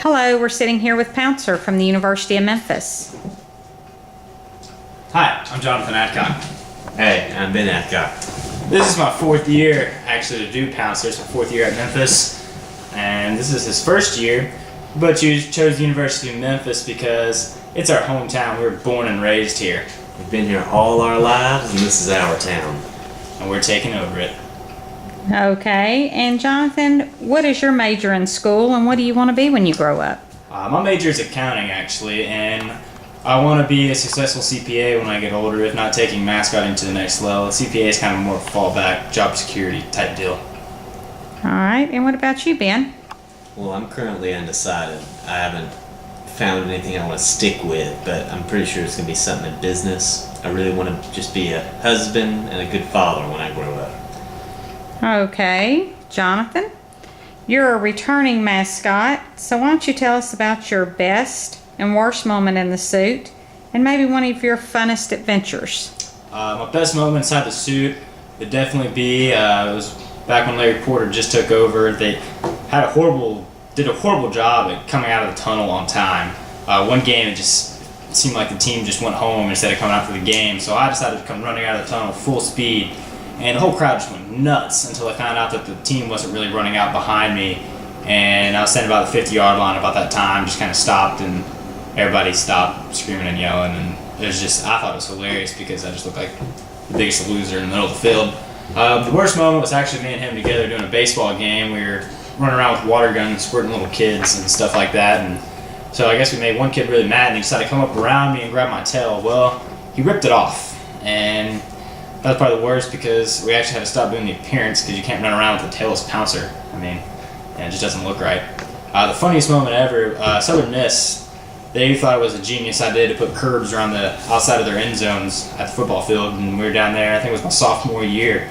Hello, we're sitting here with Pouncer from the University of Memphis. Hi, I'm Jonathan Adcock. Hey, I'm Ben Adcock. This is my fourth year actually to do Pouncer. It's my fourth year at Memphis, and this is his first year. But you chose the University of Memphis because it's our hometown. We were born and raised here, We've been here all our lives, and this is our town. and we're taking over it. Okay, and Jonathan, what is your major in school and what do you want to be when you grow up? My major is accounting actually, and I want to be a successful CPA when I get older, if not taking mascotting to the next level. CPA is kind of more fallback, job security type deal. All right, and what about you, Ben? Well, I'm currently undecided. I haven't found anything I want to stick with, but I'm pretty sure it's going to be something in business. I really want to just be a husband and a good father when I grow up. Okay, Jonathan, you're a returning mascot, so why don't you tell us about your best and worst moment in the suit and maybe one of your funnest adventures? My best moment inside the suit would definitely be it was back when Larry Porter just took over. They did a horrible job at coming out of the tunnel on time. One game it just seemed like the team just went home instead of coming out for the game. So I decided to come running out of the tunnel full speed, and the whole crowd just went nuts until I found out that the team wasn't really running out behind me. And I was standing about the 50-yard line about that time, just kind of stopped, and everybody stopped screaming and yelling, and it was just, I thought it was hilarious because I just looked like the biggest loser in the middle of the field. The worst moment was actually me and him together doing a baseball game. We were running around with water guns, squirting little kids and stuff like that, and so I guess we made one kid really mad, and he decided to come up around me and grab my tail. Well, he ripped it off, and that was probably the worst because we actually had to stop doing the appearance because you can't run around with a tailless pouncer. I mean, and it just doesn't look right. The funniest moment ever, Southern Miss, they thought it was a genius idea to put curbs around the outside of their end zones at the football field, and we were down there, I think it was my sophomore year,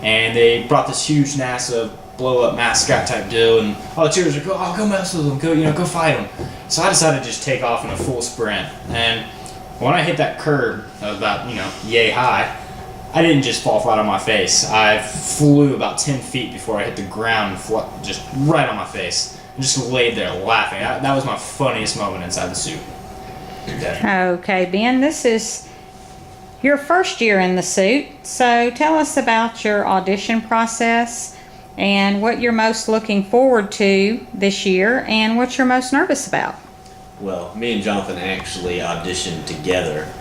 and they brought this huge NASA blow-up mascot type deal, and all the cheerleaders were go mess with them, go fight them. So I decided to just take off in a full sprint, and when I hit that curb about, yay high, I didn't just fall flat on my face. I flew about 10 feet before I hit the ground, just right on my face. And just laid there laughing. That was my funniest moment inside the suit. Okay, Ben, this is your first year in the suit, so tell us about your audition process and what you're most looking forward to this year and what you're most nervous about. Well, me and Jonathan actually auditioned together,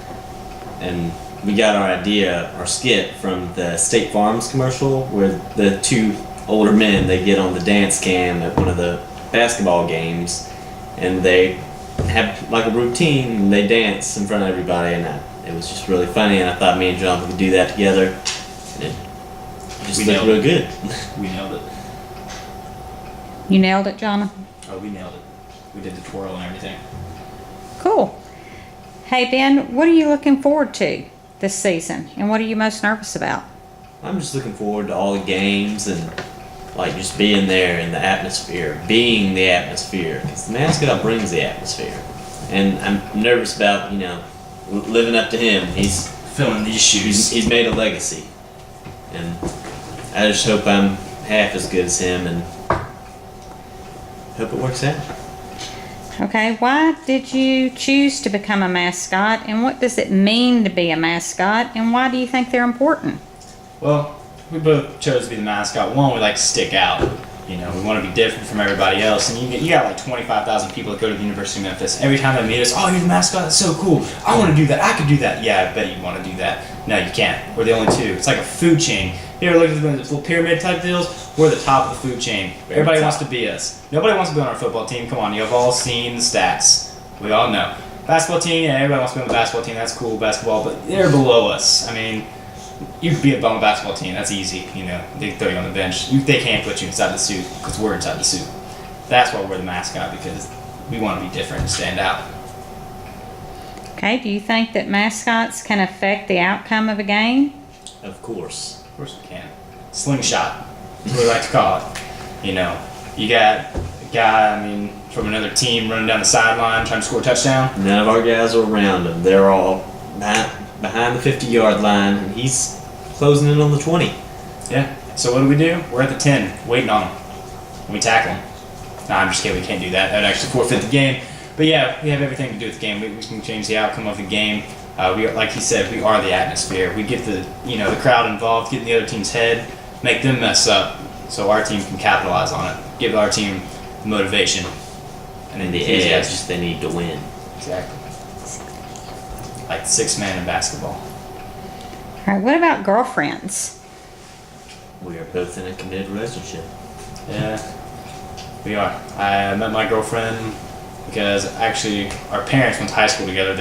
and we got our skit from the State Farm's commercial where the two older men, they get on the dance cam at one of the basketball games, and they have like a routine, and they dance in front of everybody, and it was just really funny, and I thought me and Jonathan could do that together, and it just looked real good. We nailed it. You nailed it, Jonathan? Oh, we nailed it. We did the twirl and everything. Cool. Hey, Ben, what are you looking forward to this season, and what are you most nervous about? I'm just looking forward to all the games and like just being there in the atmosphere, being the atmosphere, because the mascot brings the atmosphere. And I'm nervous about, living up to him. He's Filling these shoes. he's made a legacy, and I just hope I'm half as good as him, and hope it works out. Okay, why did you choose to become a mascot, and what does it mean to be a mascot, and why do you think they're important? Well, we both chose to be the mascot. One, we like to stick out. We want to be different from everybody else. And you got like 25,000 people that go to the University of Memphis. Every time they meet us, oh, you're the mascot, that's so cool. I want to do that, I could do that. Yeah, I bet you want to do that. No, you can't. We're the only two. It's like a food chain. You ever look at those little pyramid type deals? We're the top of the food chain. Everybody wants to be us. Nobody wants to be on our football team. Come on, you have all seen the stats. We all know. Basketball team, yeah, everybody wants to be on the basketball team. That's cool, basketball, but they're below us. I mean, you could be on the basketball team. That's easy. They throw you on the bench. They can't put you inside the suit because we're inside the suit. That's why we're the mascot, because we want to be different and stand out. Okay, do you think that mascots can affect the outcome of a game? Of course. Of course we can. Slingshot. That's what we like to call it. You got a guy, from another team running down the sideline trying to score a touchdown. None of our guys are around him. They're all behind the 50-yard line, and he's closing in on the 20. Yeah. So what do? We're at the 10, waiting on him. And we tackle him. Nah, I'm just kidding. We can't do that. That would actually forfeit the game. But yeah, we have everything to do with the game. We can change the outcome of the game. We, like he said, we are the atmosphere. We get the the crowd involved, get in the other team's head, make them mess up, so our team can capitalize on it. Give our team the motivation And the edge they need to win. Exactly. Like 6 men in basketball. All right, what about girlfriends? We are both in a committed relationship. Yeah, we are. I met my girlfriend because actually our parents went to high school together.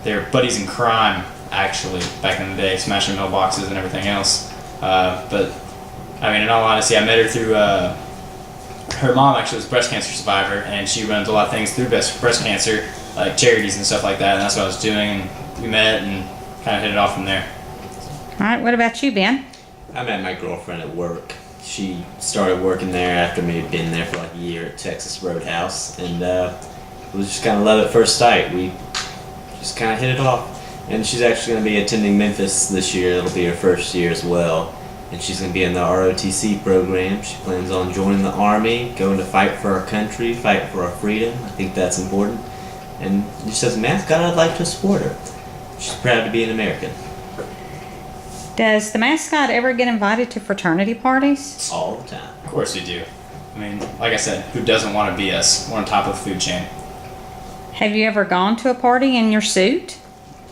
They're buddies in crime, actually, back in the day, smashing mailboxes and everything else. But I mean, in all honesty, I met her through. Her mom actually was a breast cancer survivor, and she runs a lot of things through breast cancer, like charities and stuff like that. And that's what I was doing. And we met and kind of hit it off from there. All right, what about you, Ben? I met my girlfriend at work. She started working there after me had been there for like a year at Texas Roadhouse, and it was just kind of love at first sight. We just kind of hit it off. And she's actually going to be attending Memphis this year. It'll be her first year as well. And she's going to be in the ROTC program. She plans on joining the Army, going to fight for our country, fight for our freedom. I think that's important. And she says, mascot, I'd like to support her. She's proud to be an American. Does the mascot ever get invited to fraternity parties? All the time. Of course we do. I mean, like I said, who doesn't want to be us? We're on top of the food chain. Have you ever gone to a party in your suit?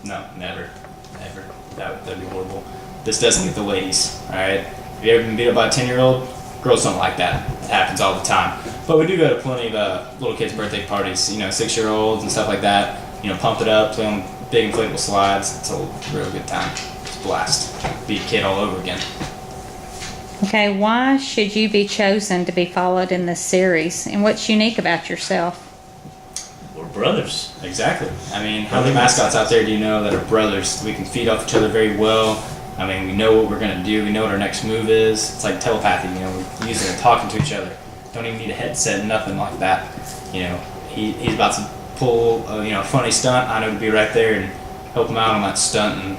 No, never. Never. That'd be horrible. This doesn't get the ladies, alright? Have you ever been beat up by a 10-year-old? Girls don't like that. It happens all the time. But we do go to plenty of little kids' birthday parties, 6-year-olds and stuff like that. Pump it up, play on big inflatable slides. It's a real good time. It's a blast. Be a kid all over again. Okay, why should you be chosen to be followed in this series? And what's unique about yourself? We're brothers. Exactly. I mean, how many mascots out there do you know that are brothers? We can feed off each other very well. I mean, we know what we're going to do. We know what our next move is. It's like telepathy, we're using it, talking to each other. Don't even need a headset, nothing like that. He's about to pull a funny stunt. I know to be right there and help him out on that stunt and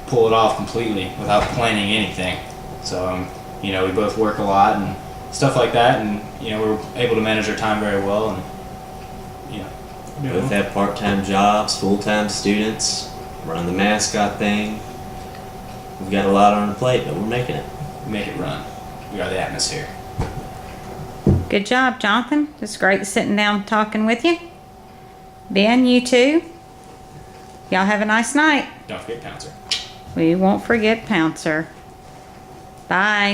pull it off completely without planning anything. So, we both work a lot and stuff like that, and, we're able to manage our time very well, and, Both have part-time jobs, full-time students, run the mascot thing. We've got a lot on the plate, but we're making it. make it run. We are the atmosphere. Good job, Jonathan. It's great sitting down talking with you. Ben, you too. Y'all have a nice night. Don't forget Pouncer. We won't forget Pouncer. Bye.